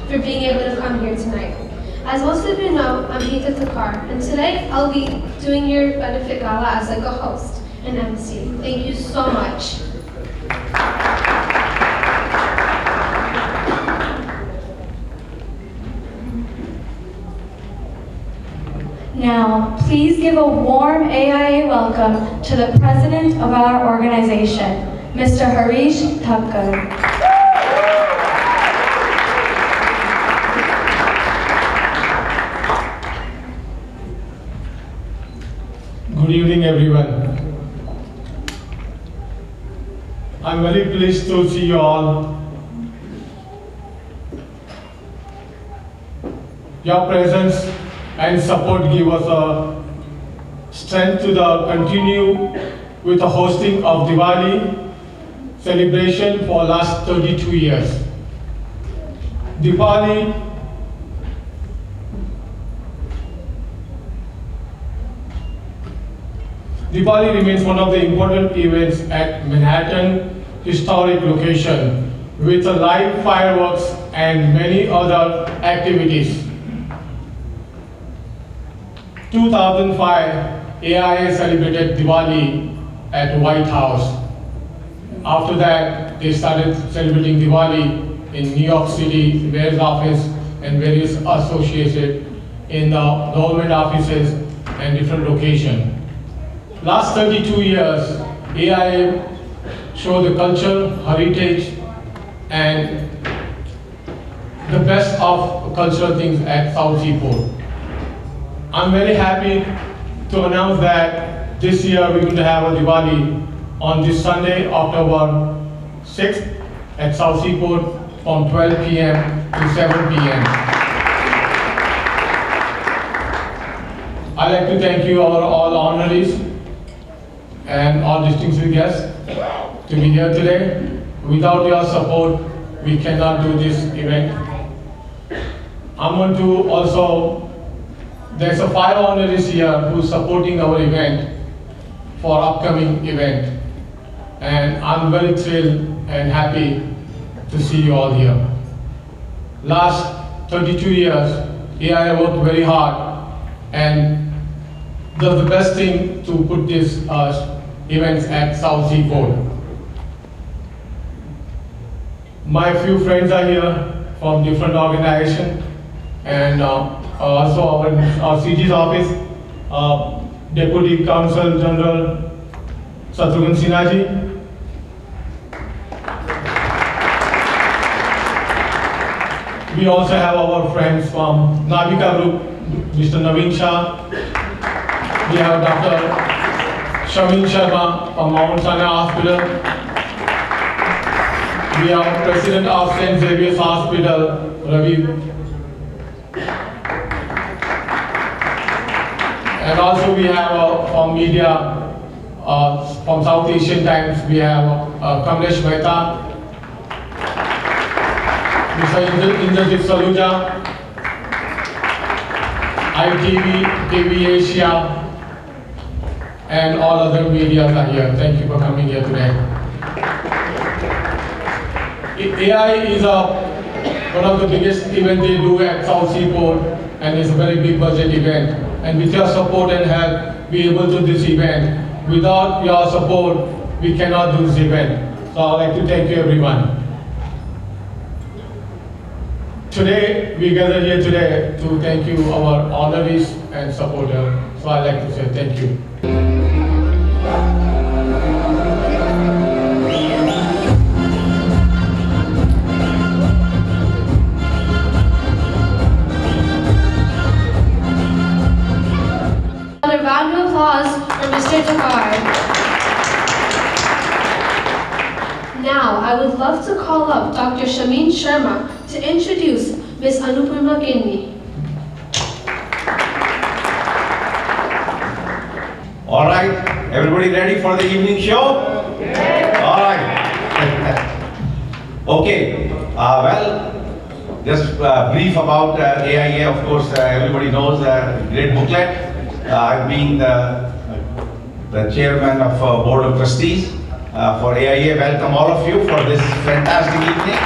for being able to come here tonight. As most of you know, I'm Hita Takar, and today I'll be doing your benefit gala as like a host and MC. Thank you so much. Now, please give a warm AIA welcome to the president of our organization, Mr. Harish Thakkar. Good evening, everyone. I'm very pleased to see you all. Your presence and support give us a strength to continue with the hosting of Diwali celebration for last 32 years. Diwali remains one of the important events at Manhattan historic location with live fireworks and many other activities. 2005, AIA celebrated Diwali at White House. After that, they started celebrating Diwali in New York City, various offices and various associated in the government offices and different locations. Last 32 years, AIA show the culture, heritage, and the best of cultural things at South Seaport. I'm very happy to announce that this year we're going to have a Diwali on this Sunday, October 6th at South Seaport from 12 p.m. to 7 p.m. I'd like to thank you all honorees and all distinguished guests to be here today. Without your support, we cannot do this event. I'm going to also, there's a 5 honorees here who's supporting our event for upcoming event. And I'm very thrilled and happy to see you all here. Last 32 years, AIA worked very hard and does the best thing to put this events at South Seaport. My few friends are here from different organizations, and also our CG's office, Deputy Counsel General Shatrughan Sinha ji. We also have our friends from Navika Group, Mr. Naveen Shah. We have Dr. Shamin Sharma from Mount Sinai Hospital. We have President of St. Xavier's Hospital, Ravi. And also we have from media, from South Asian Times, we have Kamlesh Mehta, Mr. Indrajit Saluja, ITV, TV Asia, and all other media are here. Thank you for coming here today. AIA is one of the biggest events they do at South Seaport, and it's a very big budget event. And with your support and help, we are able to do this event. Without your support, we cannot do this event. So I'd like to thank you, everyone. Today, we gather here today to thank you, our honorees and supporters. So I'd like to say thank you. A round of applause for Mr. Takar. Now, I would love to call up Dr. Shamin Sharma to introduce Ms. Anupurna Kinni. All right, everybody ready for the evening show? Yes. All right. Okay, well, just brief about AIA. Of course, everybody knows great booklet. Being the chairman of Board of Trustees for AIA, welcome all of you for this fantastic evening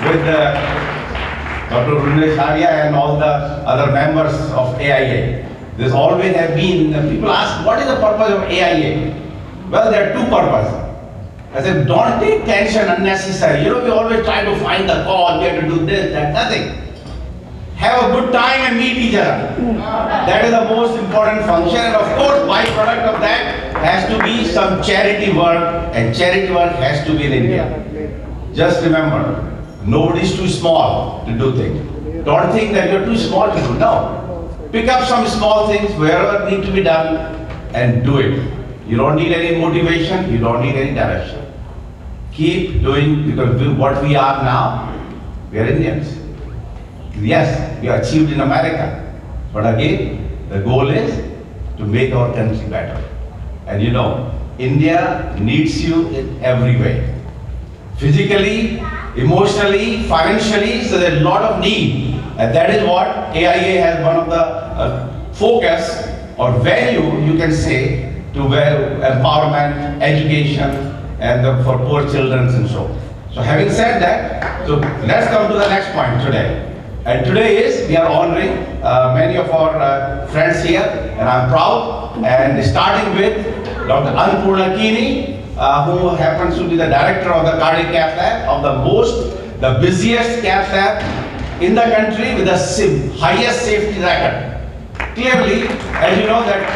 with Dr. Arya and all the other members of AIA. There's always have been, people ask, what is the purpose of AIA? Well, there are two purposes. I said, don't take tension unnecessary. You know, we always try to find the cause, we have to do this, that, nothing. Have a good time and meet each other. That is the most important function, and of course, byproduct of that has to be some charity work, and charity work has to be in India. Just remember, nobody is too small to do things. Don't think that you're too small to do. No. Pick up some small things wherever need to be done and do it. You don't need any motivation, you don't need any direction. Keep doing, because what we are now, we are Indians. Yes, we are achieved in America, but again, the goal is to make our country better. And you know, India needs you in every way. Physically, emotionally, financially, so there's a lot of need. And that is what AIA has one of the focus or value, you can say, to empowerment, education, and for poor children and so. So having said that, so let's come to the next point today. And today is, we are honoring many of our friends here, and I'm proud, and starting with Dr. Annapurna Kini, who happens to be the director of the cardiac cath lab, of the busiest cath lab in the country with the highest safety record. Clearly, as you know, that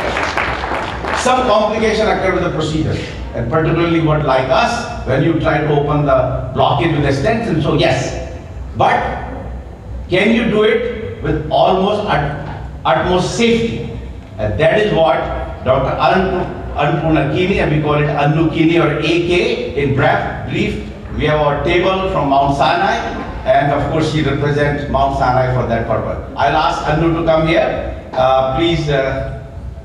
some complication occur with the procedure, and particularly what like us, when you try to open the blockage with a stent, and so yes, but can you do it with almost utmost safety? And that is what Dr. Annapurna Kini, and we call it Annu Kini or AK in brief. We have our table from Mount Sinai, and of course she represents Mount Sinai for that purpose. I'll ask Annu to come here. Please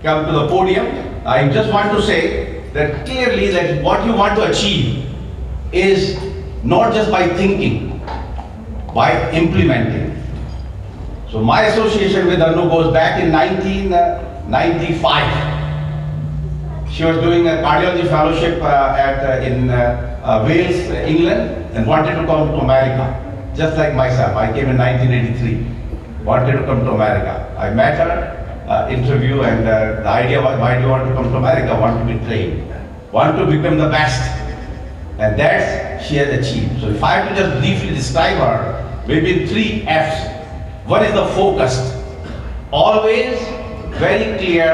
come to the podium. I just want to say that clearly that what you want to achieve is not just by thinking, by implementing. So my association with Annu goes back in 1995. She was doing a cardiology fellowship in Wales, England, and wanted to come to America. Just like myself, I came in 1983, wanted to come to America. I met her, interview, and the idea was, why do you want to come to America? Want to be trained, want to become the best. And that she has achieved. So if I have to just briefly describe her, maybe in 3 F's. One is the focused, always very clear,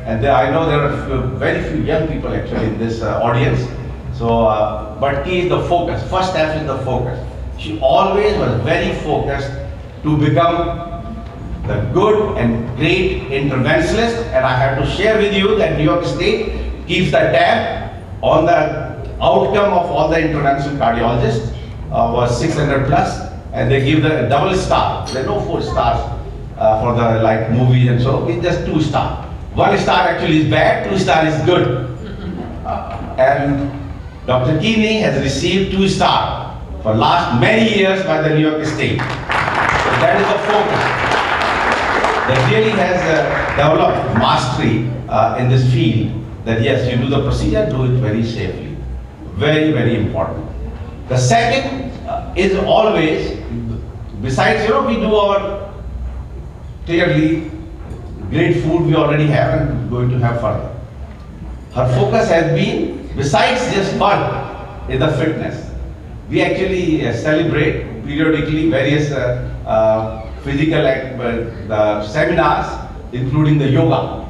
and I know there are very few young people actually in this audience. So, but key is the focus. First F is the focus. She always was very focused to become the good and great interventionalist, and I have to share with you that New York State keeps the tab on the outcome of all the interventional cardiologists, was 600 plus, and they give the double star. There are no 4 stars for the like movies and so, it's just 2 star. 1 star actually is bad, 2 star is good. And Dr. Kini has received 2 star for last many years by the New York State. So that is the focus. That really has developed mastery in this field, that yes, you do the procedure, do it very safely. Very, very important. The second is always, besides, we do our clearly great food we already have and going to have further. Her focus has been, besides just fun, is the fitness. We actually celebrate periodically various physical the seminars, including the yoga.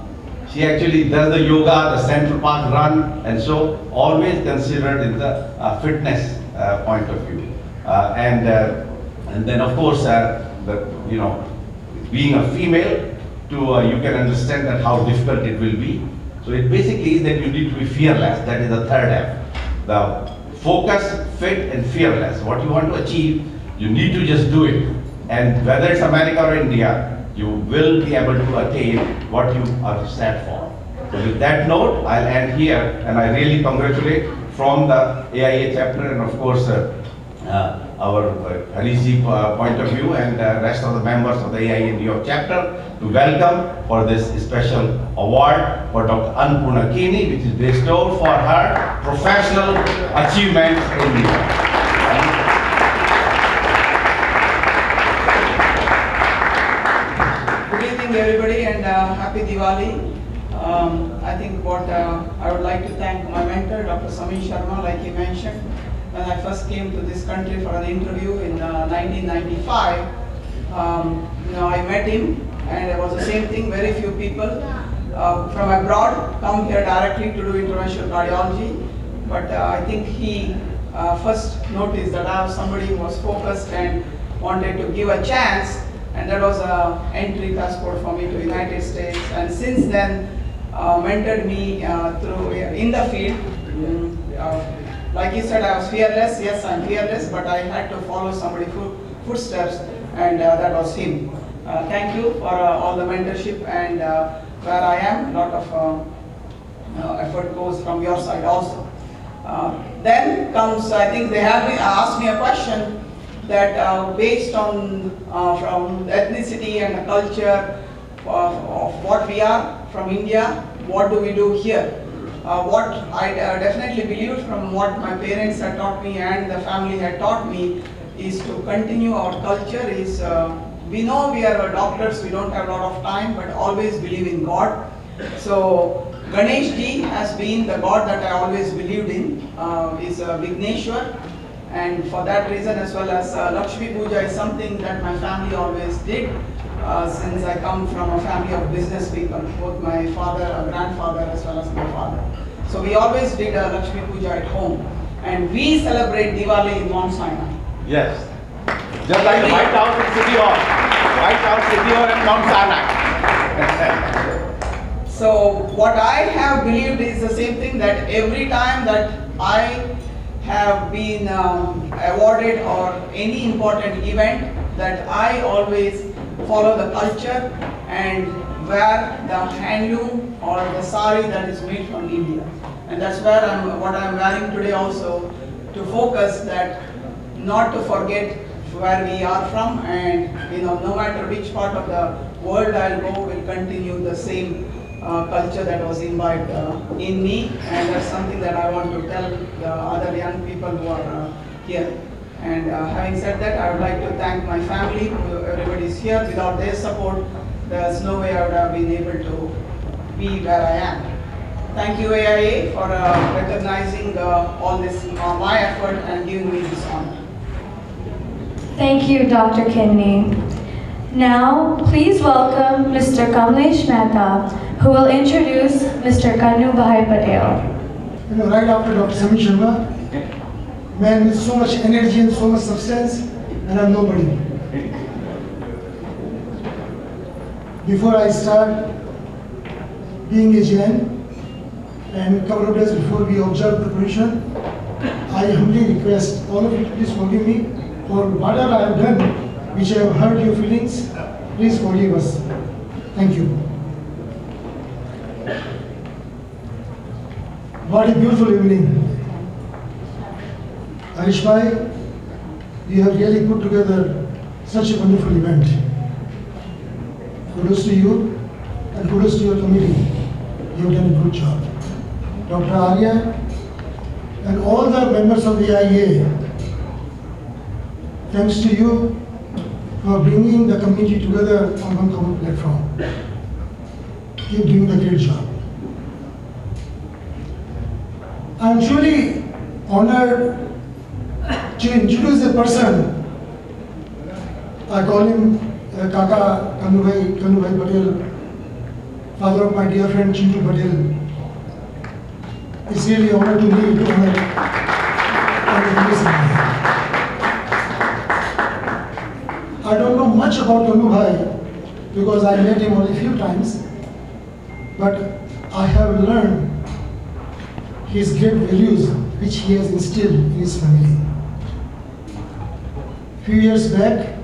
She actually does the yoga, the Central Park run, and so always considered in the fitness point of view. And then of course, being a female, you can understand that how difficult it will be. So it basically is that you need to be fearless. That is the third F. The focus, fit, and fearless. What you want to achieve, you need to just do it. And whether it's America or India, you will be able to attain what you are set for. So with that note, I'll end here, and I really congratulate from the AIA chapter, and of course our Harishji point of view, and rest of the members of the AIA New York chapter to welcome for this special award for Dr. Annapurna Kini, which is bestowed for her professional achievements in New York. happy Diwali. I think what I would like to thank my mentor, Dr. Samir Sharma, like he mentioned. When I first came to this country for an interview in 1995, I met him, and it was the same thing. Very few people from abroad come here directly to do interventional cardiology. But I think he first noticed that I was somebody who was focused and wanted to give a chance, and that was an entry passport for me to the United States. And since then, mentored me through in the field. Like he said, I was fearless. Yes, I'm fearless, but I had to follow somebody's footsteps, and that was him. Thank you for all the mentorship, and where I am, a lot of effort goes from your side also. Then comes, I think they have asked me a question that based on from ethnicity and the culture of what we are from India, what do we do here? What I definitely believe from what my parents had taught me and the family had taught me is to continue our culture is, we know we are doctors, we don't have a lot of time, but always believe in God. So Ganesh ji has been the God that I always believed in, is Vigneshwar. And for that reason, as well as Lakshmi Puja is something that my family always did, since I come from a family of business people, both my father, grandfather, as well as my father. So we always did Lakshmi Puja at home, and we celebrate Diwali in Mount Sinai. Yes. Just like the White House and City Hall. White House, City Hall and Mount Sinai. So what I have believed is the same thing, that every time that I have been awarded or any important event, that I always follow the culture and wear the handloom or the sari that is made from India. And that's where what I'm wearing today also, to focus that not to forget where we are from, and no matter which part of the world I'll go, will continue the same culture that was imbibed in me, and that's something that I want to tell the other young people who are here. And having said that, I would like to thank my family, everybody is here. Without their support, there's no way I would have been able to be where I am. Thank you AIA for recognizing all this, my effort, and giving me this honor. Thank you, Dr. Kidney. Now, please welcome Mr. Kamlesh Mehta, who will introduce Mr. Kanu Bhai Patel. Right after Dr. Samir Sharma, man with so much energy and so much substance, and I'm nobody. Before I start being a Jain, and a couple of days before we observe the position, I humbly request all of you to please forgive me for whatever I have done, which I have hurt your feelings. Please forgive us. Thank you. What a beautiful evening. Arish Bhai, you have really put together such a wonderful event. Kudos to you and kudos to your committee. You have done a good job. Dr. Arya and all the members of the AIA, thanks to you for bringing the community together on one common platform. Keep doing the great job. I am truly honored to introduce a person. I call him Kaka Kanu Bhai Patel, father of my dear friend Chintu Patel. It's really an honor to me to honor introduce him. I don't know much about Kanu Bhai because I met him only a few times, but I have learned his great values which he has instilled in his family. Few years back,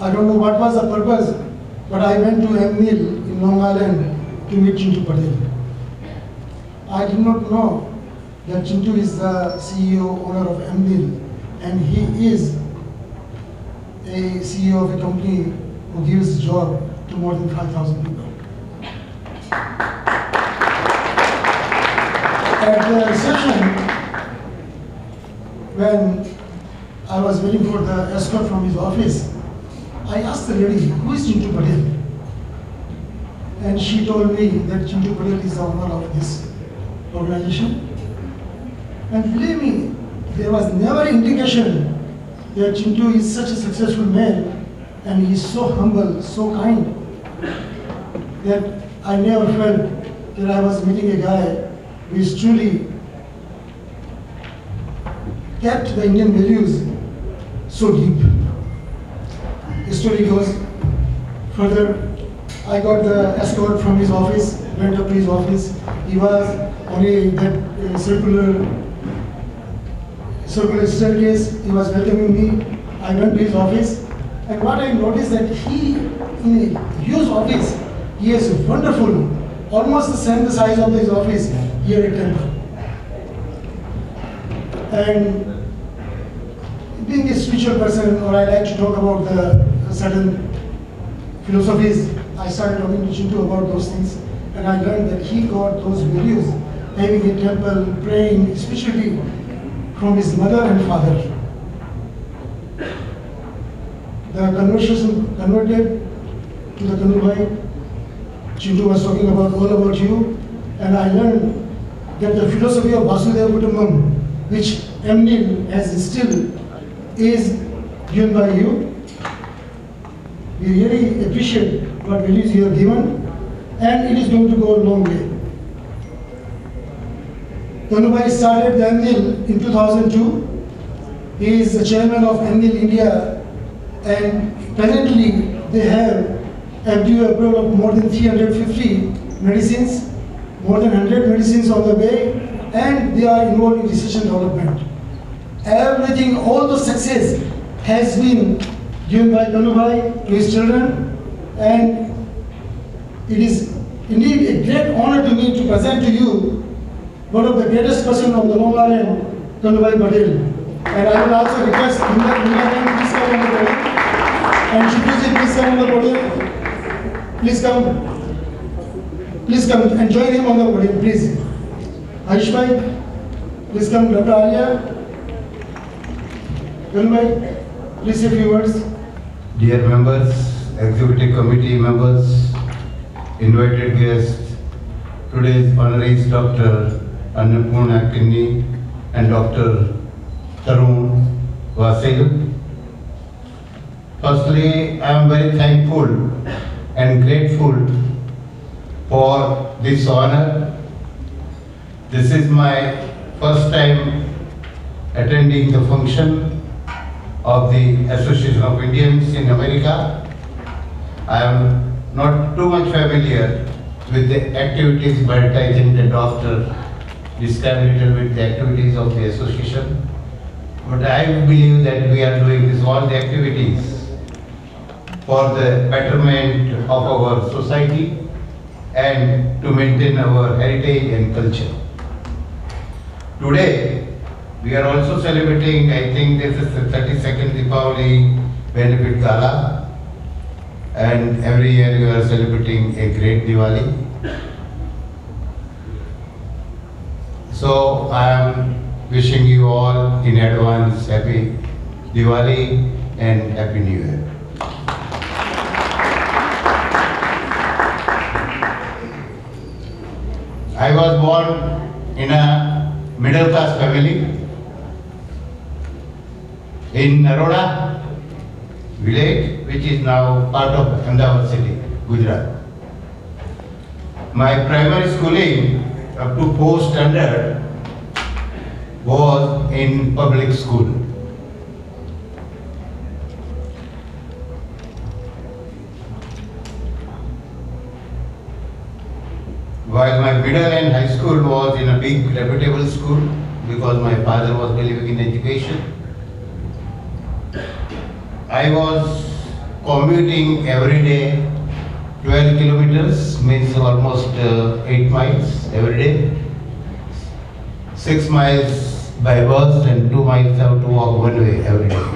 I don't know what was the purpose, but I went to MNIL in Long Island to meet Chintu Patel. I did not know that Chintu is the CEO, owner of MNIL, and he is a CEO of a company who gives job to more than 5,000 people. At the reception, when I was waiting for the escort from his office, I asked the lady, who is Chintu Patel? and she told me that Chintu Patel is the owner of this organization. And believe me, there was never indication that Chintu is such a successful man and he is so humble, so kind, that I never felt that I was meeting a guy who is truly kept the Indian values so deep. The story goes further. I got the escort from his office, went up to his office. He was on that circular staircase. He was welcoming me. I went to his office, and what I noticed that he, in a huge office, he has wonderful, almost the same size of his office here at Temple. And being a spiritual person, or I like to talk about the certain philosophies, I started talking to Chintu about those things, and I learned that he got those values, having a temple, praying, especially from his mother and father. The conversation converted to the Kanubhai. Chintu was talking about all about you, and I learned that the philosophy of Vasudeva Kutumbam, which MNIL has instilled, is given by you. We really appreciate what values you have given, and it is going to go a long way. Kanubhai started the MNIL in 2002. He is the chairman of MNIL India, and presently they have FDA approval of more than 350 medicines, more than 100 medicines on the way, and they are involved in research and development. Everything, all the success has been given by Kanubhai to his children, and it is indeed a great honor to me to present to you one of the greatest person of the Long Island, Kanubhai Patel. And I will also request India please come on the podium, and Shubhiji please come on the podium. Please come and join him on the podium, please. Ayush bhai, please come. Dr. Arya, Kanubhai, please say a few words. Dear members, executive committee members, invited guests, today's honorees Dr. Annapurna Kinney and Dr. Tarun Vasil. Firstly, I am very thankful and grateful for this honor. This is my first time attending the function of the Association of Indians in America. I am not too much familiar with the activities, but I think the doctor described a little bit the activities of the association. But I believe that we are doing all the activities for the betterment of our society and to maintain our heritage and culture. Today, we are also celebrating, I think this is the 32nd Diwali Benefit Gala, and every year we are celebrating a great Diwali. So I am wishing you all in advance happy Diwali and happy New Year. I was born in a middle class family in Naroda village, which is now part of Ahmedabad city, Gujarat. My primary schooling up to 4th standard was in public school. While my middle and high school was in a big reputable school, because my father was believing in education, I was commuting every day 12 kilometers, means almost 8 miles every day. 6 miles by bus and 2 miles I have to walk one way every day.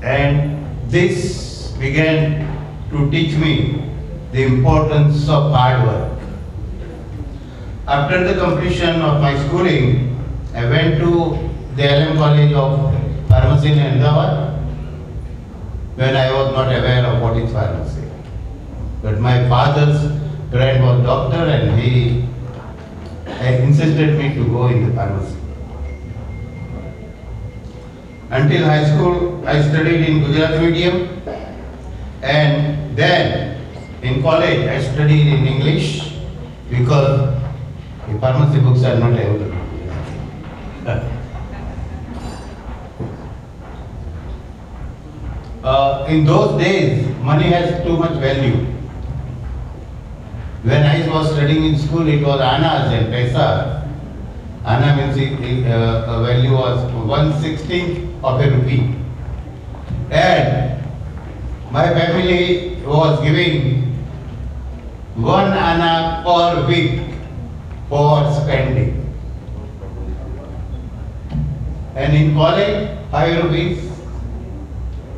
And this began to teach me the importance of hard work. After the completion of my schooling, I went to the LM College of Pharmacy in Ahmedabad, when I was not aware of what is pharmacy. But my father's friend was doctor and he insisted me to go in the pharmacy. Until high school, I studied in Gujarati medium, and then in college, I studied in English because the pharmacy books are not available. In those days, money has too much value. When I was studying in school, it was annas and paisa. Anna means the value was 1/16 of a rupee. And my family was giving 1 anna per week for spending. And in college, 5 rupees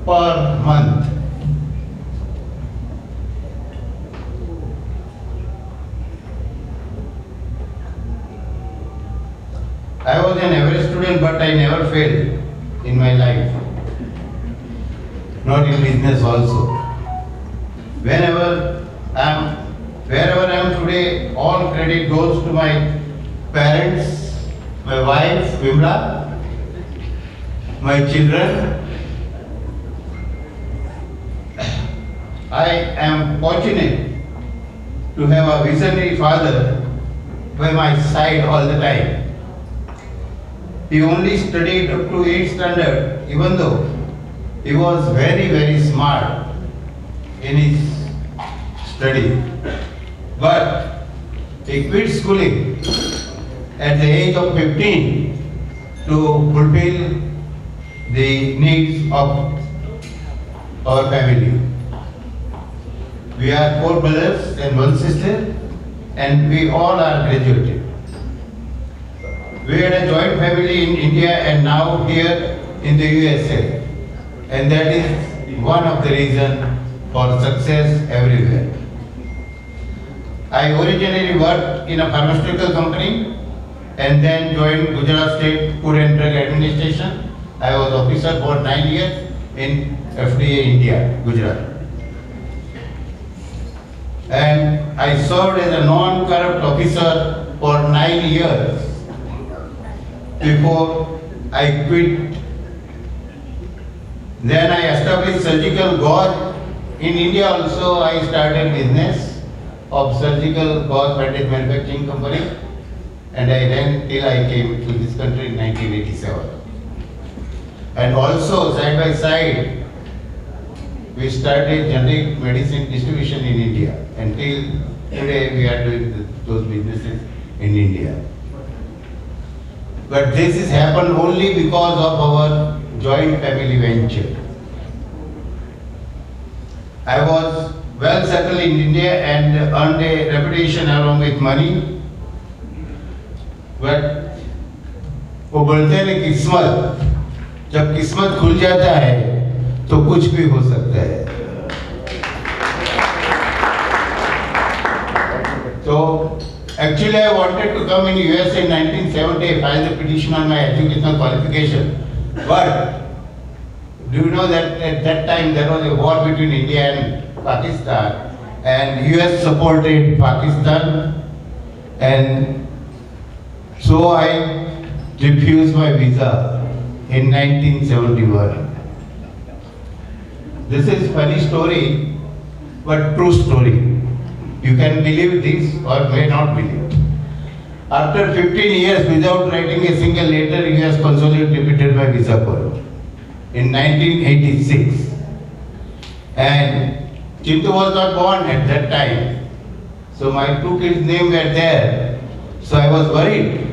per month. I was an average student, but I never failed in my life. Not in business also. Wherever I am today, all credit goes to my parents, my wife, Vimla, my children. I am fortunate to have a visionary father by my side all the time. He only studied up to 8th standard, even though he was very, very smart in his study. But he quit schooling at the age of 15 to fulfill the needs of our family. We are 4 brothers and 1 sister, and we all are graduated. We had a joint family in India and now here in the USA. And that is one of the reasons for success everywhere. I originally worked in a pharmaceutical company and then joined Gujarat State Food and Drug Administration. I was officer for 9 years in FDA India, Gujarat. And I served as a non-corrupt officer for 9 years before I quit. Then I established surgical gauze. In India also I started business of surgical gauze patent manufacturing company, and I ran till I came to this country in 1987. And also side by side we started generic medicine distribution in India. Until today we are doing those businesses in India. But this has happened only because of our joint family venture. I was well settled in India and earned a reputation along with money. But वो बोलते हैं ना किस्मत, जब किस्मत खुल जाता है तो कुछ भी हो सकता है. So actually I wanted to come in USA in 1970, filed a petition on my educational qualification. But do you know that at that time there was a war between India and Pakistan, and US supported Pakistan, and so I refused my visa in 1971. This is funny story, but true story. You can believe this or may not believe. After 15 years without writing a single letter, US consulate repeated my visa call in 1986. And Chintu was not born at that time. So my 2 kids' names were there. So I was worried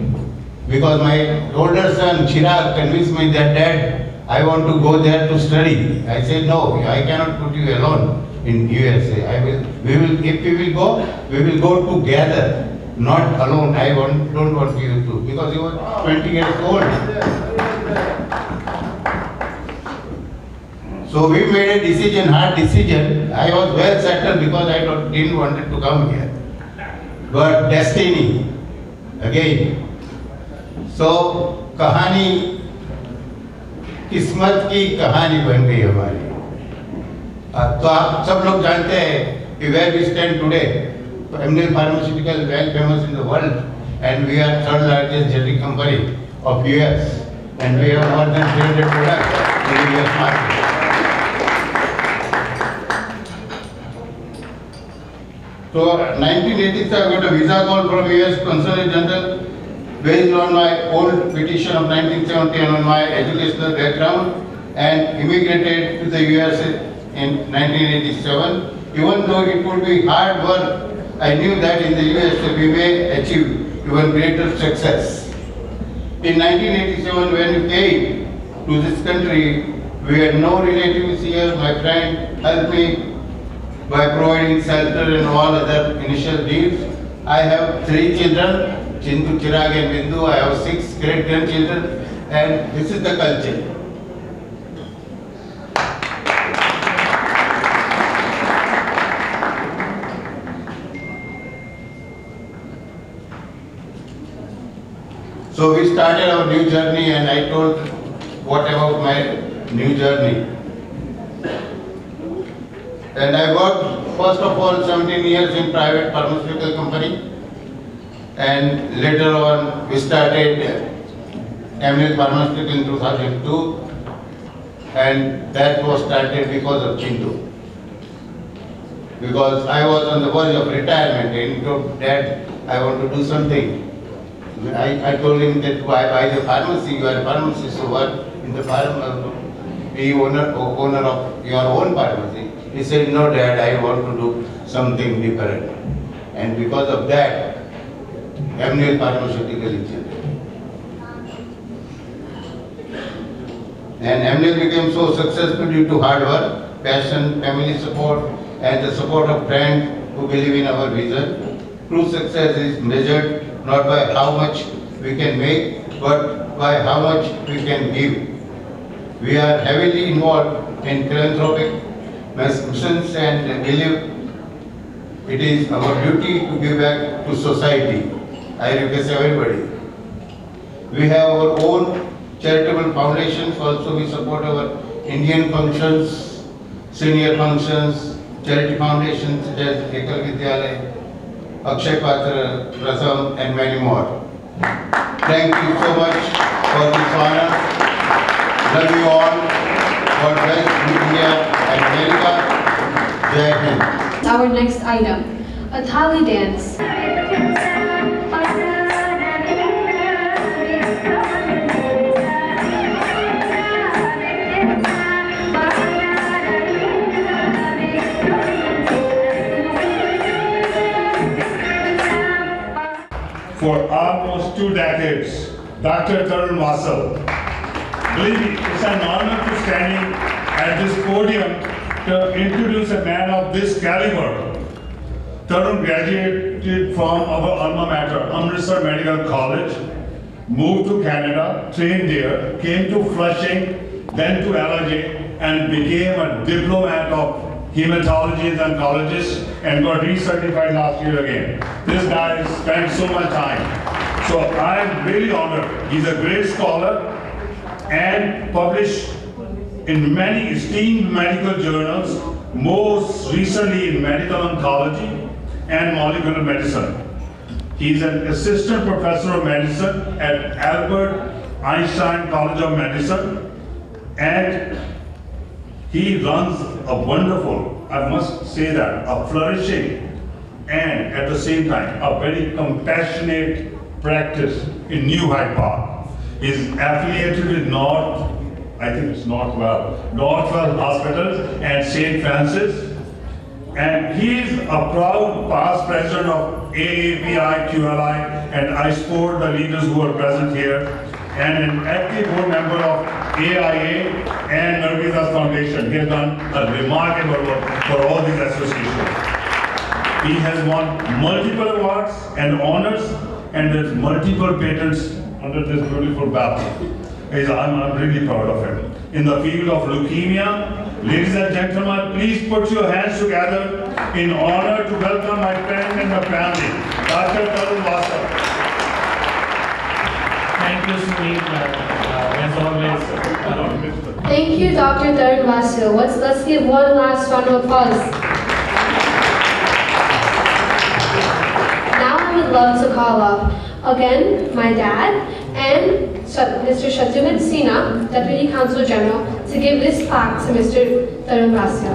because my older son Chirag convinced me that, Dad, I want to go there to study. I said, no, I cannot put you alone in USA. If we will go together, not alone. Don't want you to, because you were 20 years old. So we made a decision, hard decision. I was well settled because I didn't want to come here. But destiny, again. So कहानी किस्मत की कहानी बन गई हमारी. तो आप सब लोग जानते हैं कि where we stand today. Amneal Pharmaceutical is well famous in the world, and we are third largest generic company of US, and we have more than 300 products in the US market. So 1986 I got a visa call from US Consul General based on my old petition of 1970 and on my educational background, and immigrated to the US in 1987. Even though it would be hard work, I knew that in the US we may achieve even greater success. In 1987 when we came to this country, we had no relatives here. My friend helped me by providing shelter and all other initial needs. I have 3 children, Chindu, Chirag and Bindu. I have 6 great grandchildren, and this is the culture. So we started our new journey, and I told what about my new journey. And I worked first of all 17 years in private pharmaceutical company, and later on we started Amneal Pharmaceutical in 2002, and that was started because of Chintu. Because I was on the verge of retirement, and he told, Dad, I want to do something. I told him that why the pharmacy, you are a pharmacist, so work in the be owner of your own pharmacy. He said, no Dad, I want to do something different. And because of that, Amneal Pharmaceutical is generated. And Amneal became so successful due to hard work, passion, family support, and the support of friends who believe in our vision. True success is measured not by how much we can make, but by how much we can give. We are heavily involved in philanthropic missions and believe it is our duty to give back to society. I request everybody. We have our own charitable foundations. Also, we support our Indian functions, senior functions, charity foundations such as Ekal Vidyalaya, Akshay Patra, Rasam, and many more. Thank you so much for this honor. Love you all. God bless India and America. Jai Hind. Our next item, a Thali dance. For almost 2 decades, Dr. Tarun Vasal. Believe me, it's an honor to standing at this podium to introduce a man of this caliber. Tarun graduated from our alma mater, Amritsar Medical College, moved to Canada, trained there, came to Flushing, then to LIJ, and became a diplomat of hematology and oncologist, and got recertified last year again. This guy spent so much time. So I'm really honored. He's a great scholar and published in many esteemed medical journals, most recently in medical oncology and molecular medicine. He's an assistant professor of medicine at Albert Einstein College of Medicine, and he runs a wonderful, I must say that, a flourishing and at the same time a very compassionate practice in New Hyde Park. He's affiliated with Northwell Hospitals and St. Francis, and he is a proud past president of AIA QLI, and I support the leaders who are present here, and an active board member of AIA and Narvidas Foundation. He has done a remarkable work for all these associations. He has won multiple awards and honors, and there's multiple patents under this beautiful belt. I'm really proud of him. In the field of leukemia, ladies and gentlemen, please put your hands together in honor to welcome my friend and my family, Dr. Tarun Vasal. Thank you, Sunil. As always, Thank you, Dr. Tarun Vasu. Let's give one last round of applause. Now I would love to call up again my dad and Mr. Shatrughn Sinha, Deputy Consul General, to give this plaque to Mr. Tarun Vasu.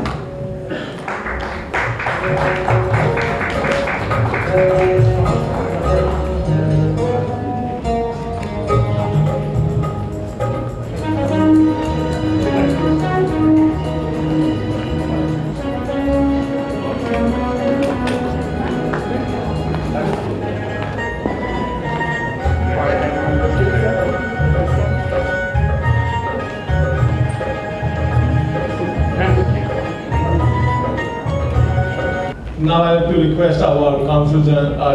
Now I have to request our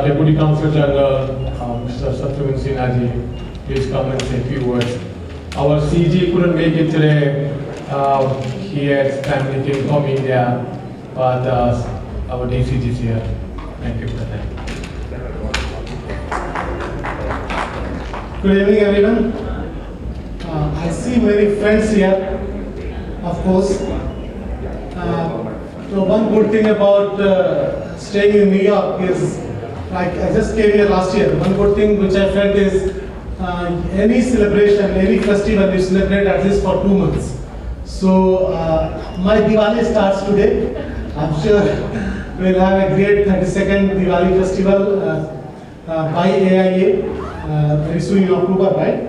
Deputy Consul General, Mr. Shatrughn Sinha ji, please come and say a few words. Our CG couldn't make it today. He had family came from India, but our DCG is here. Thank you for that. Good evening, everyone. I see many friends here, of course. So one good thing about staying in New York is, like I just came here last year. One good thing which I felt is any celebration, any festival, you celebrate at least for 2 months. So my Diwali starts today. I'm sure we'll have a great 32nd Diwali festival by AIA very soon in October, right?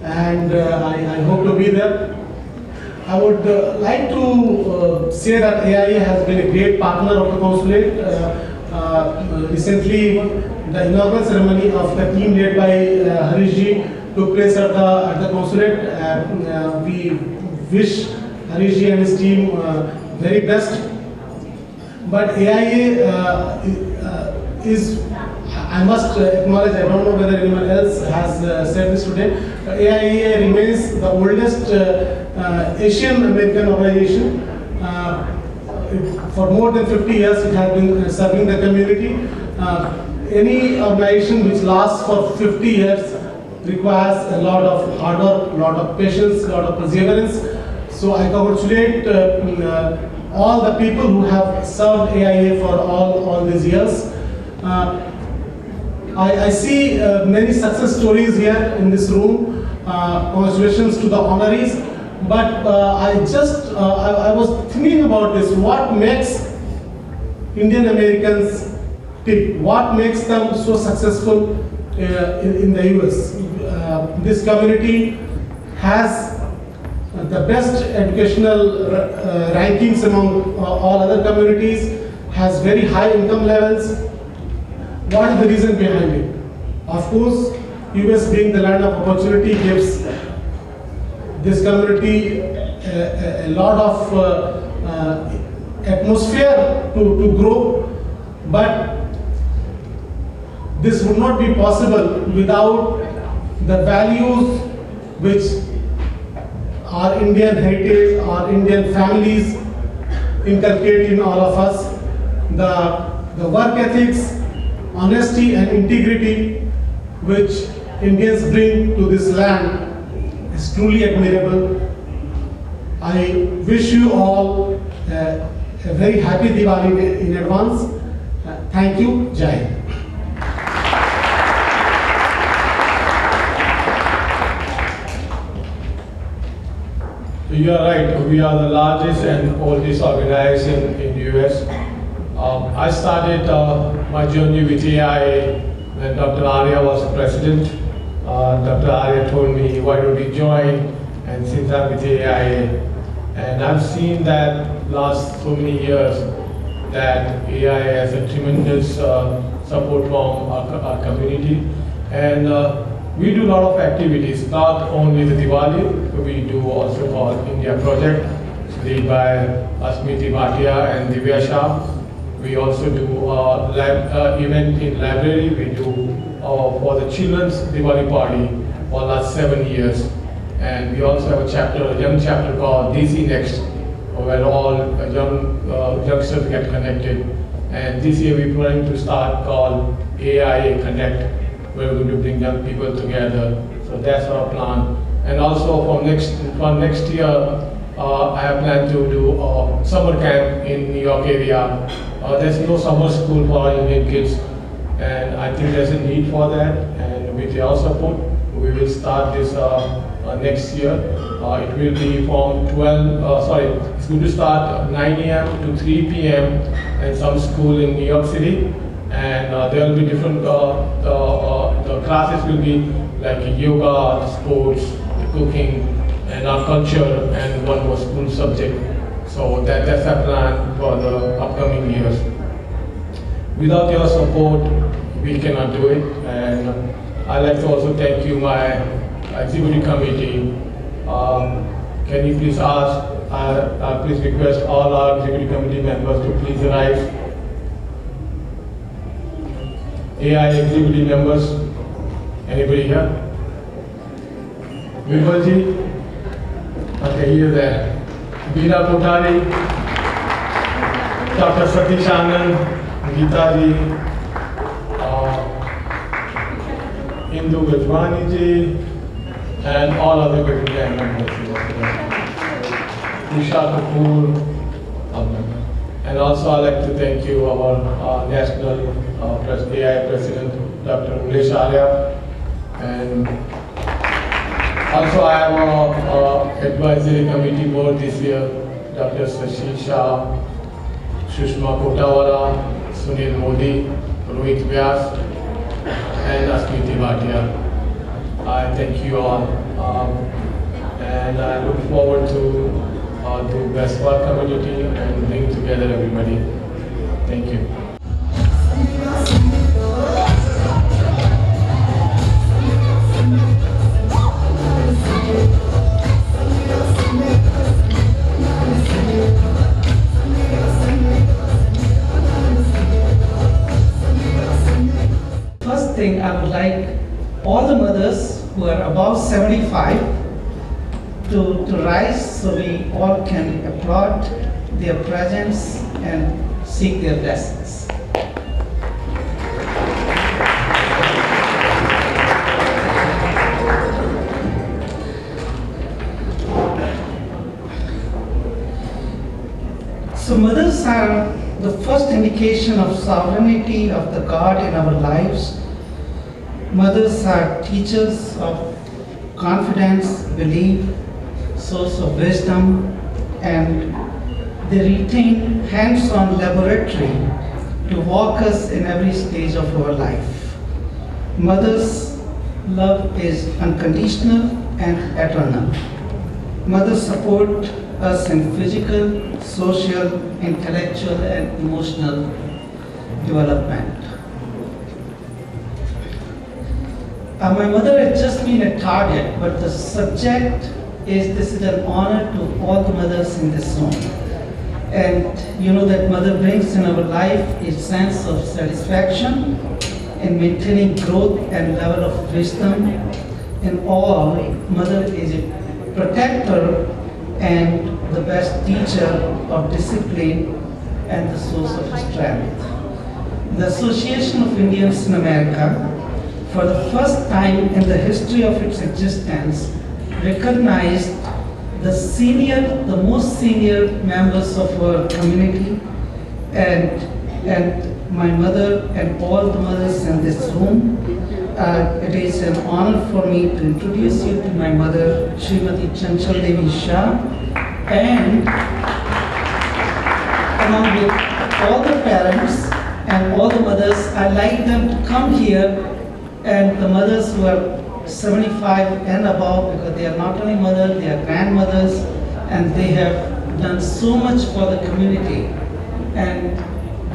And I hope to be there. I would like to say that AIA has been a great partner of the consulate. Recently, the inaugural ceremony of the team led by Harish ji took place at the consulate. We wish Harish ji and his team very best. But AIA is, I must acknowledge, I don't know whether anyone else has said this today, AIA remains the oldest Asian American organization. For more than 50 years it has been serving the community. Any organization which lasts for 50 years requires a lot of hard work, a lot of patience, a lot of perseverance. So I congratulate all the people who have served AIA for all these years. I see many success stories here in this room. Congratulations to the honorees. But I was thinking about this. What makes Indian Americans tick? What makes them so successful in the US? This community has the best educational rankings among all other communities, has very high income levels. What is the reason behind it? Of course, US being the land of opportunity gives this community a lot of atmosphere to grow, but this would not be possible without the values which our Indian heritage, our Indian families inculcate in all of us. The work ethics, honesty and integrity which Indians bring to this land is truly admirable. I wish you all a very happy Diwali in advance. Thank you. Jai Hind. You are right. We are the largest and oldest organization in the US. I started my journey with AIA when Dr. Arya was president. Dr. Arya told me, why don't we join? And since I'm with AIA, and I've seen that last so many years that AIA has a tremendous support from our community. And we do a lot of activities, not only the Diwali, we do also called India Project, led by Asmiti Bhatia and Divya Shah. We also do event in library. We do for the children's Diwali party for the last 7 years. And we also have a chapter, a young chapter called DC Next, where all youngsters get connected. And this year we're planning to start called AIA Connect, where we're going to bring young people together. So that's our plan. And also for next year, I have planned to do a summer camp in New York area. There's no summer school for Indian kids, and I think there's a need for that. And with your support, we will start this next year. It will be from it's going to start 9 a.m. to 3 p.m. in some school in New York City. And there will be different, the classes will be like yoga, sports, cooking, and our culture, and one more school subject. So that's our plan for the upcoming years. Without your support, we cannot do it. And I'd like to also thank you, my executive committee. Can you please please request all our executive committee members to please rise. AIA executive members, anybody here? Vimalji? Okay, he is there. Veera Kothari, Dr. Satish Anand, Geeta ji, Indu Gajwani ji, and all other committee members. Usha Kapoor, and also I'd like to thank you, our national AIA president, Dr. Umesh Arya, and also I have a advisory committee board this year, Dr. Sashi Shah, Sushma Kotawala, Sunil Modi, Rohit Vyas, and Asmiti Bhatia. I thank you all, and I look forward to do best for our community and bring together everybody. Thank you. First thing, I would like all the mothers who are above 75 to rise so we all can applaud their presence and seek their blessings. So mothers are the first indication of sovereignty of the God in our lives. Mothers are teachers of confidence, belief, source of wisdom, and they retain hands-on laboratory to walk us in every stage of our life. Mother's love is unconditional and eternal. Mothers support us in physical, social, intellectual, and emotional development. My mother had just been a target, but the subject this is an honor to all the mothers in this room. And you know that mother brings in our life a sense of satisfaction in maintaining growth and level of wisdom. In all, mother is a protector and the best teacher of discipline and the source of strength. The Association of Indians in America, for the first time in the history of its existence, recognized the most senior members of our community, and my mother and all the mothers in this room. It is an honor for me to introduce you to my mother, Srimati Chanchal Devi Shah, and along with all the parents and all the mothers, I'd like them to come here, and the mothers who are 75 and above, because they are not only mothers, they are grandmothers, and they have done so much for the community. And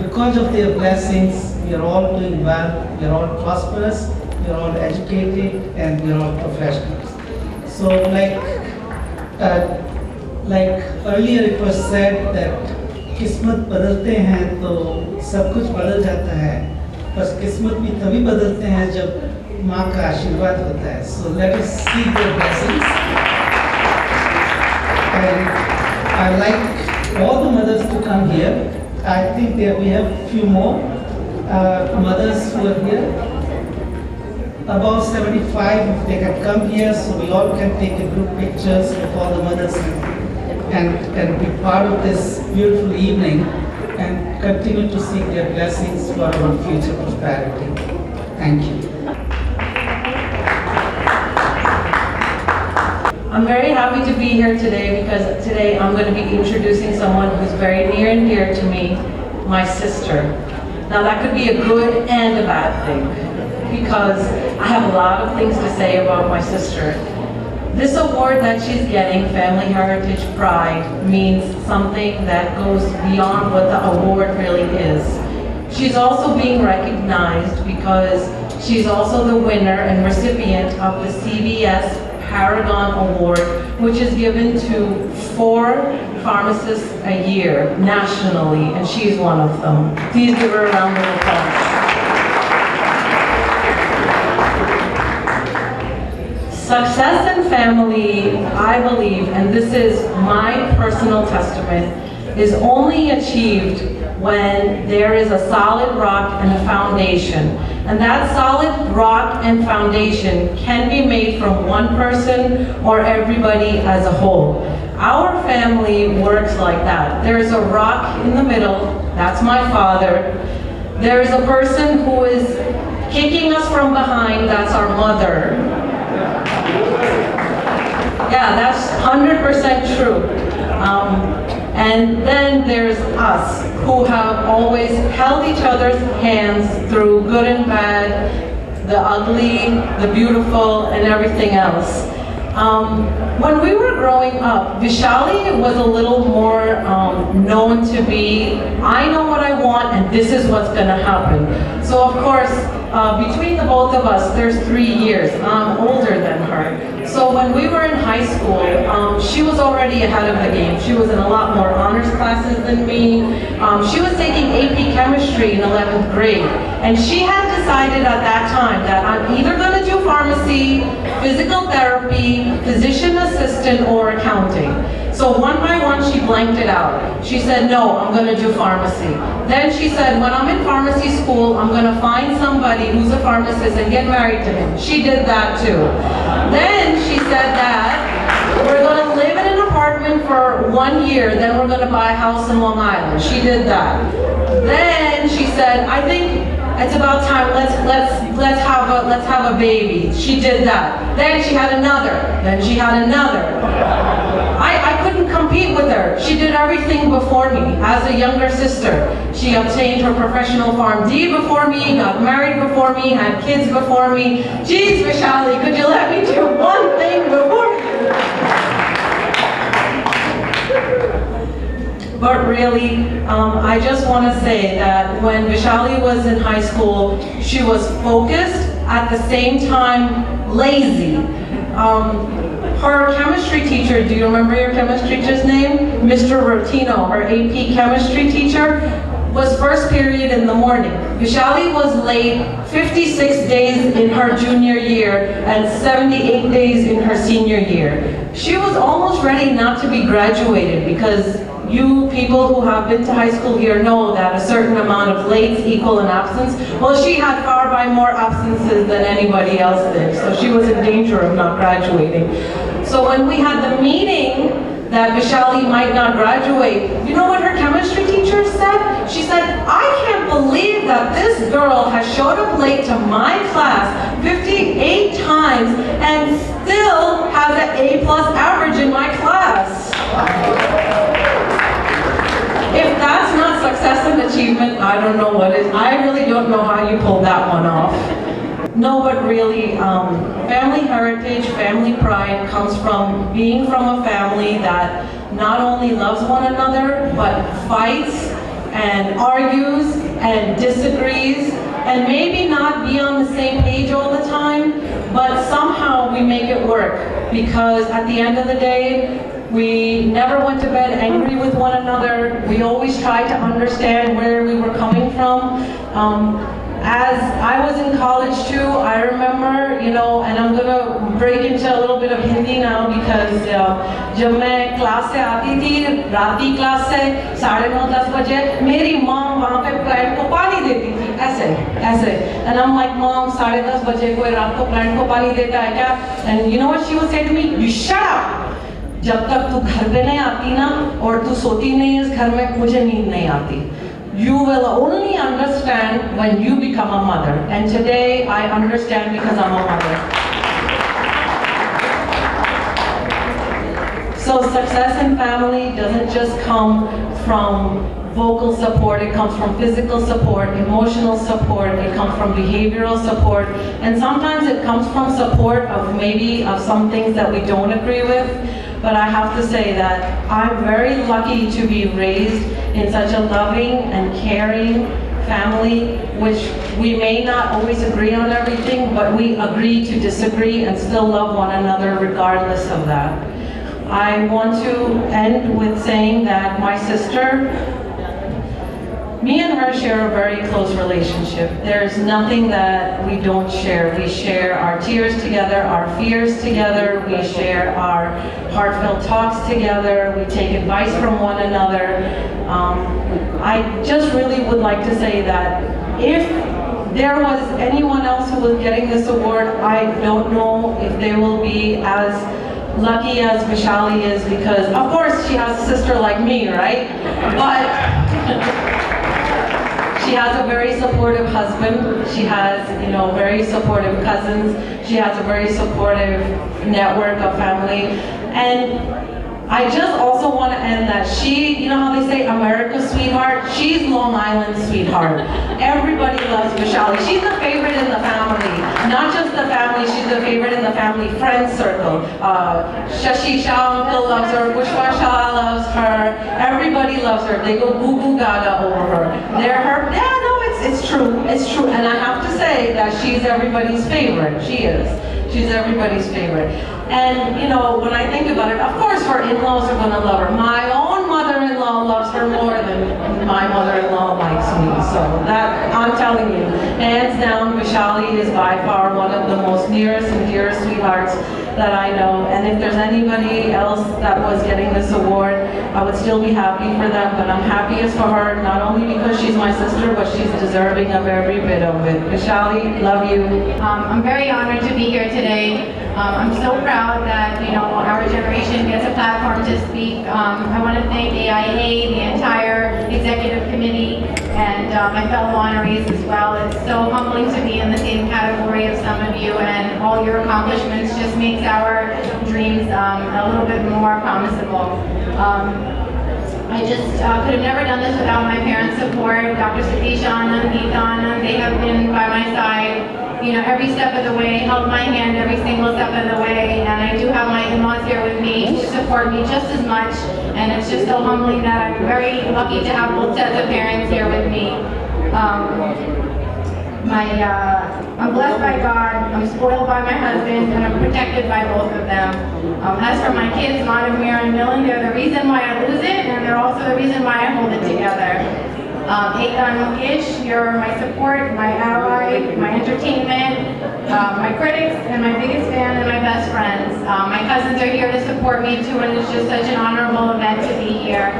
because of their blessings, we are all doing well, we are all prosperous, we are all educated, and we are all professionals. So like earlier it was said that किस्मत बदलते हैं तो सब कुछ बदल जाता है, बस किस्मत भी तभी बदलते हैं जब माँ का आशीर्वाद होता है. So let us seek their blessings. And I like all the mothers to come here. I think that we have a few more mothers who are here. above 75, if they can come here so we all can take a group pictures with all the mothers and be part of this beautiful evening and continue to seek their blessings for our future prosperity. Thank you. I'm very happy to be here today because today I'm going to be introducing someone who's very near and dear to me, my sister. Now that could be a good and a bad thing because I have a lot of things to say about my sister. This award that she's getting, Family Heritage Pride, means something that goes beyond what the award really is. She's also being recognized because she's also the winner and recipient of the CBS Paragon Award, which is given to 4 pharmacists a year nationally, and she's one of them. Please give her a round of applause. Success in family, I believe, and this is my personal testament, is only achieved when there is a solid rock and a foundation. And that solid rock and foundation can be made from one person or everybody as a whole. Our family works like that. There's a rock in the middle, that's my father. There's a person who is kicking us from behind, that's our mother. Yeah, that's 100% true. And then there's us, who have always held each other's hands through good and bad, the ugly, the beautiful, and everything else. When we were growing up, Vishali was a little more known to be, I know what I want and this is what's gonna happen. So of course, between the both of us, there's 3 years. I'm older than her. So when we were in high school, she was already ahead of the game. She was in a lot more honors classes than me. She was taking AP Chemistry in 11th grade. And she had decided at that time that I'm either gonna do pharmacy, physical therapy, physician assistant, or accounting. So one by one, she blanked it out. She said, no, I'm gonna do pharmacy. Then she said, when I'm in pharmacy school, I'm gonna find somebody who's a pharmacist and get married to him. She did that too. Then she said that we're gonna live in an apartment for 1 year, then we're gonna buy a house in Long Island. She did that. Then she said, I think it's about time, let's have a baby. She did that. Then she had another. Then she had another. I couldn't compete with her. She did everything before me as a younger sister. She obtained her professional PharmD before me, got married before me, had kids before me. Geez, Vishali, could you let me do one thing before you? But really, I just want to say that when Vishali was in high school, she was focused, at the same time lazy. Her chemistry teacher, do you remember your chemistry teacher's name? Mr. Rotino, her AP chemistry teacher, was first period in the morning. Vishali was late 56 days in her junior year and 78 days in her senior year. She was almost ready not to be graduated because you people who have been to high school here know that a certain amount of lates equal an absence. Well, she had far by more absences than anybody else did, so she was in danger of not graduating. So when we had the meeting that Vishali might not graduate, you know what her chemistry teacher said? She said, I can't believe that this girl has showed up late to my class 58 times and still has an A+ average in my class. If that's not success and achievement, I don't know what is. I really don't know how you pulled that one off. No, but really, family heritage, family pride comes from being from a family that not only loves one another, but fights and argues and disagrees, and maybe not be on the same page all the time, but somehow we make it work, because at the end of the day, we never went to bed angry with one another. We always tried to understand where we were coming from. as I was in college too, I remember, you know, and I'm gonna break into a little bit of Hindi now because जब मैं class से आती थी, राती class से 9:30-10 बजे, मेरी mom वहाँ पे प्लांट को पानी देती थी, ऐसे, and I'm like, Mom, 10:30 बजे कोई रात को प्लांट को पानी देता है क्या? And you know what she would say to me? You shut up! जब तक तू घर पे नहीं आती ना, और तू सोती नहीं इस घर में, मुझे नींद नहीं आती. You will only understand when you become a mother. And today I understand because I'm a mother. So success in family doesn't just come from vocal support, it comes from physical support, emotional support, it comes from behavioral support, and sometimes it comes from support of some things that we don't agree with. But I have to say that I'm very lucky to be raised in such a loving and caring family, which we may not always agree on everything, but we agree to disagree and still love one another regardless of that. I want to end with saying that my sister, me and her share a very close relationship. There's nothing that we don't share. We share our tears together, our fears together, we share our heartfelt talks together, we take advice from one another. I just really would like to say that if there was anyone else who was getting this award, I don't know if they will be as lucky as Vishali is, because of course she has a sister like me, right? But she has a very supportive husband. She has, you know, very supportive cousins. She has a very supportive network of family. And I just also want to end that she, you know how they say America's sweetheart? She's Long Island's sweetheart. Everybody loves Vishali. She's the favorite in the family. Not just the family, she's the favorite in the family friend circle. Shashi Shah uncle loves her, Pushpa Shah loves her. Everybody loves her. They go goo goo gaga over her. They're her, yeah, no, it's true. It's true. And I have to say that she's everybody's favorite. She is. She's everybody's favorite. And, you know, when I think about it, of course her in-laws are going to love her. My own mother-in-law loves her more than my mother-in-law likes me. So that, I'm telling you, hands down, Vishali is by far one of the most nearest and dearest sweethearts that I know. And if there's anybody else that was getting this award, I would still be happy for them. But I'm happiest for her, not only because she's my sister, but she's deserving of every bit of it. Vishali, love you. I'm very honored to be here today. I'm so proud that, you know, our generation gets a platform to speak. I want to thank AIA, the entire executive committee, and my fellow honorees as well. It's so humbling to be in the same category of some of you, and all your accomplishments just makes our dreams a little bit more promisable. I just could have never done this without my parents' support. Dr. Satish Anand, Geeta Anand, they have been by my side, you know, every step of the way, held my hand every single step of the way, and I do have my in-laws here with me who support me just as much, and it's just so humbling that I'm very lucky to have both sets of parents here with me. I'm blessed by God, I'm spoiled by my husband, and I'm protected by both of them. As for my kids, Madhavir and Milan, they're the reason why I lose it, and they're also the reason why I hold it together. Ekta and Mukesh, you're my support, my ally, my entertainment, my critics, and my biggest fan and my best friends. My cousins are here to support me too, and it's just such an honorable event to be here.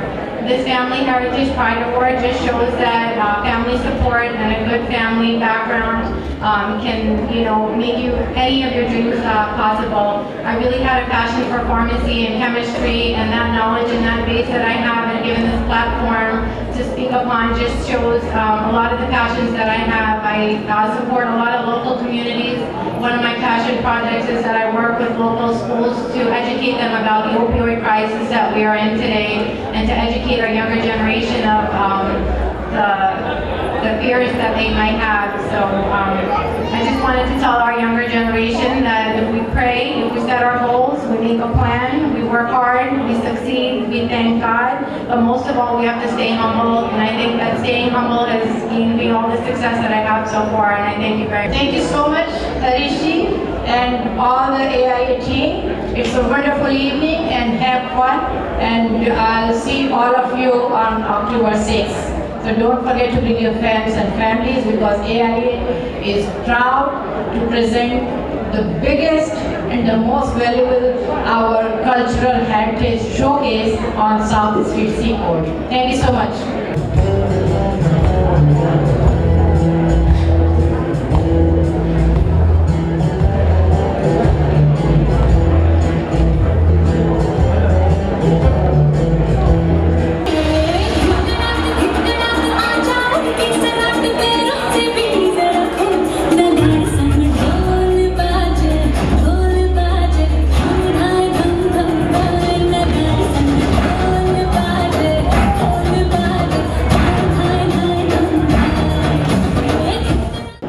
This Family Heritage Pride Award just shows that family support and a good family background can, you know, make you any of your dreams possible. I really had a passion for pharmacy and chemistry, and that knowledge and that base that I have and given this platform to speak upon just shows a lot of the passions that I have. I support a lot of local communities. One of my passion projects is that I work with local schools to educate them about the opioid crisis that we are in today, and to educate our younger generation of the fears that they might have. So I just wanted to tell our younger generation that if we pray, if we set our goals, we make a plan, we work hard, we succeed, we thank God, but most of all we have to stay humble, and I think that staying humble has gained me all the success that I have so far, and I thank you very much. Thank you so much, Harishi, and all the AIA team. It's a wonderful evening, and have fun, and I'll see all of you on October 6th. So don't forget to bring your friends and families because AIA is proud to present the biggest and the most valuable our cultural heritage showcase on South Street Seaport. Thank you so much.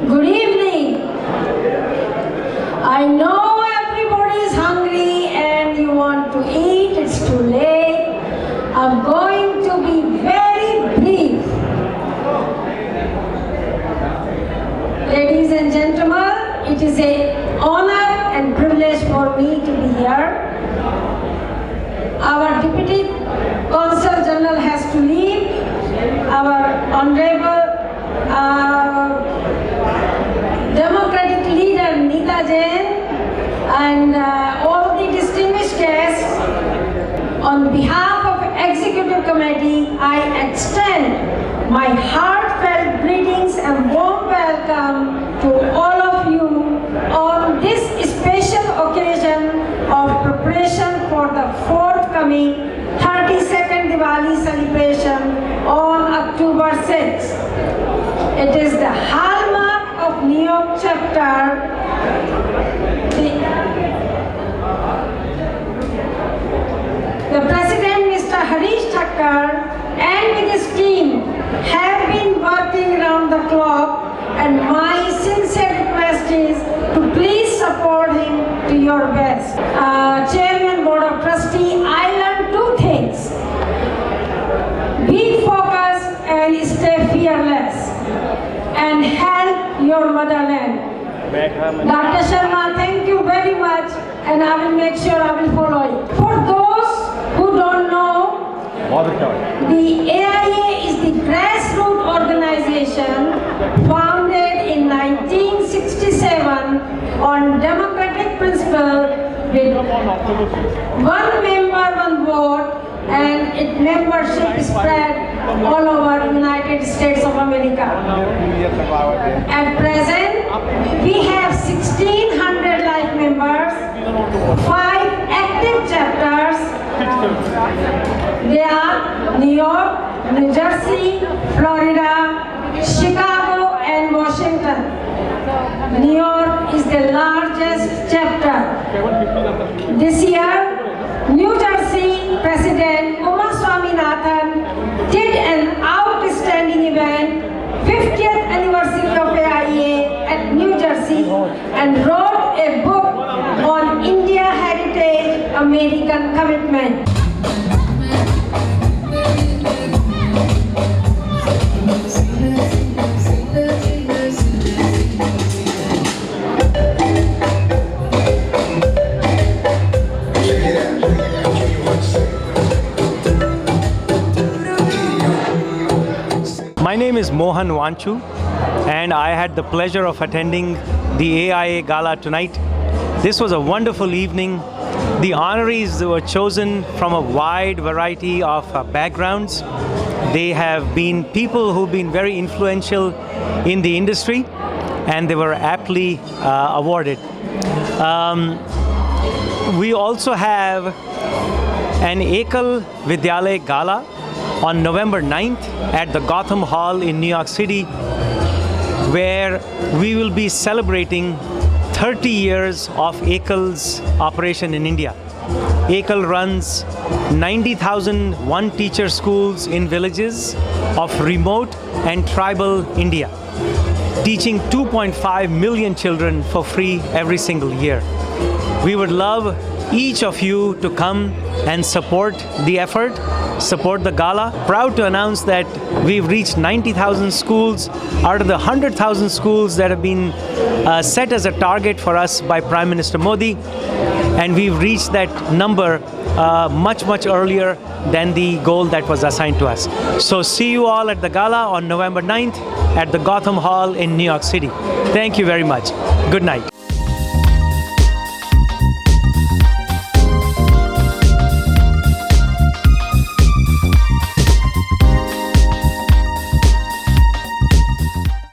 Good evening. I know everybody is hungry and you want to eat, it's too late. I'm going to be very brief. Ladies and gentlemen, it is an honor and privilege for me to be here. Our Deputy Consul General has to leave. Our Honorable Democratic leader Neeta Jain and all the distinguished guests, on behalf of Executive Committee, I extend my heartfelt greetings and warm welcome to all of you on this special occasion of preparation for the forthcoming 32nd Diwali celebration on October 6th. It is the hallmark of New York chapter. The President, Mr. Harish Thakkar, and with his team have been working around the clock, and my sincere request is to please support him to your best. Chairman, Board of Trustees, I learned two things. Be focused and stay fearless, and help your motherland. Dr. Sharma, thank you very much, and I will make sure I will follow it. For those who don't know, the AIA is the grassroots organization founded in 1967 on democratic principle with one member, one vote, and its membership spread all over United States of America. At present, we have 1,600 life members, 5 active chapters. They are New York, New Jersey, Florida, Chicago, and Washington. New York is the largest chapter. This year, New Jersey President Uma Swaminathan did an outstanding event, 50th anniversary of AIA at New Jersey, and wrote a book on India Heritage American Commitment. My name is Mohan Vanchu, and I had the pleasure of attending the AIA Gala tonight. This was a wonderful evening. The honorees were chosen from a wide variety of backgrounds. They have been people who've been very influential in the industry, and they were aptly awarded. We also have an Ekal Vidyalaya Gala on November 9th at the Gotham Hall in New York City, where we will be celebrating 30 years of Ekal's operation in India. Ekal runs 90,000 one-teacher schools in villages of remote and tribal India, teaching 2.5 million children for free every single year. We would love each of you to come and support the effort, support the gala. Proud to announce that we've reached 90,000 schools out of the 100,000 schools that have been set as a target for us by Prime Minister Modi. and we've reached that number much earlier than the goal that was assigned to us. So see you all at the gala on November 9th at the Gotham Hall in New York City. Thank you very much. Good night.